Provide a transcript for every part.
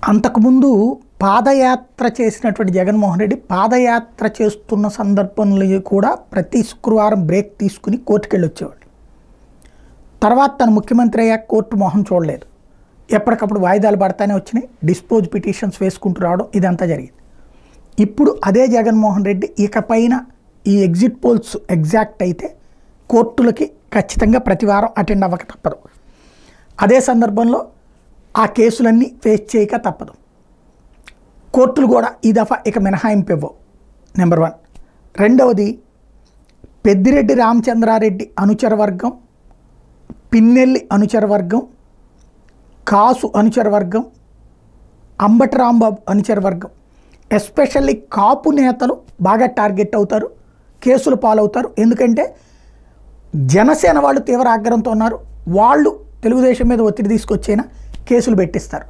అంతకుముందు పాదయాత్ర చేసినటువంటి జగన్మోహన్ రెడ్డి పాదయాత్ర చేస్తున్న సందర్భంలో కూడా ప్రతి శుక్రవారం బ్రేక్ తీసుకుని కోర్టుకు వెళ్ళి వచ్చేవాడు. తర్వాత తను ముఖ్యమంత్రి అయ్యాక కోర్టు మొహం చూడలేదు. ఎప్పటికప్పుడు వాయిదాలు పడతానే వచ్చినాయి, డిస్పోజ్ పిటిషన్స్ వేసుకుంటూ రావడం ఇదంతా జరిగింది. ఇప్పుడు అదే జగన్మోహన్ రెడ్డి ఇకపైన ఈ ఎగ్జిట్ పోల్స్ ఎగ్జాక్ట్ అయితే కోర్టులకి ఖచ్చితంగా ప్రతి వారం అటెండ్ అవ్వక తప్పదు. అదే సందర్భంలో ఆ కేసులన్నీ ఫేస్ చేయక తప్పదు. కోర్టులు కూడా ఈ దఫా ఇక మినహాయింపు ఇవ్వవు. నెంబర్ 1. రెండవది, పెద్దిరెడ్డి రామచంద్రారెడ్డి అనుచర వర్గం, పిన్నెల్లి అనుచర వర్గం, కాసు అనుచర వర్గం, అంబటి రాంబాబు అనుచర వర్గం, ఎస్పెషల్లీ కాపు నేతలు బాగా టార్గెట్ అవుతారు, కేసులు పాలవుతారు. ఎందుకంటే జనసేన వాళ్ళు తీవ్ర ఆగ్రహంతో ఉన్నారు. వాళ్ళు తెలుగుదేశం మీద ఒత్తిడి తీసుకొచ్చైనా కేసులు పెట్టిస్తారు.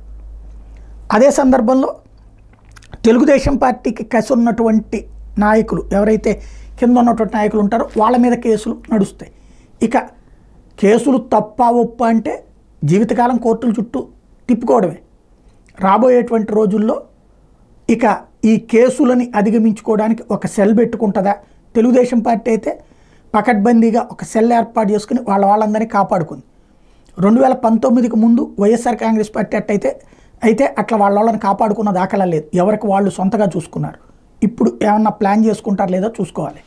అదే సందర్భంలో తెలుగుదేశం పార్టీకి కసి ఉన్నటువంటి నాయకులు ఎవరైతే కింద ఉన్నటువంటి నాయకులు ఉంటారో వాళ్ళ మీద కేసులు నడుస్తాయి. ఇక కేసులు తప్ప ఒప్ప అంటే జీవితకాలం కోర్టుల చుట్టూ తిప్పుకోవడమే. రాబోయేటువంటి రోజుల్లో ఇక ఈ కేసులని అధిగమించుకోవడానికి ఒక సెల్ పెట్టుకుంటుందా? తెలుగుదేశం పార్టీ అయితే పకడ్బందీగా ఒక సెల్ ఏర్పాటు చేసుకుని వాళ్ళందరినీ కాపాడుకుంది. 2019కి ముందు వైఎస్ఆర్ కాంగ్రెస్ పార్టీ అయితే అట్లా వాళ్ళని కాపాడుకున్న దాఖలా లేదు. ఎవరికి వాళ్ళు సొంతగా చూసుకున్నారు. ఇప్పుడు ఏమన్నా ప్లాన్ చేసుకుంటారు లేదో చూసుకోవాలి.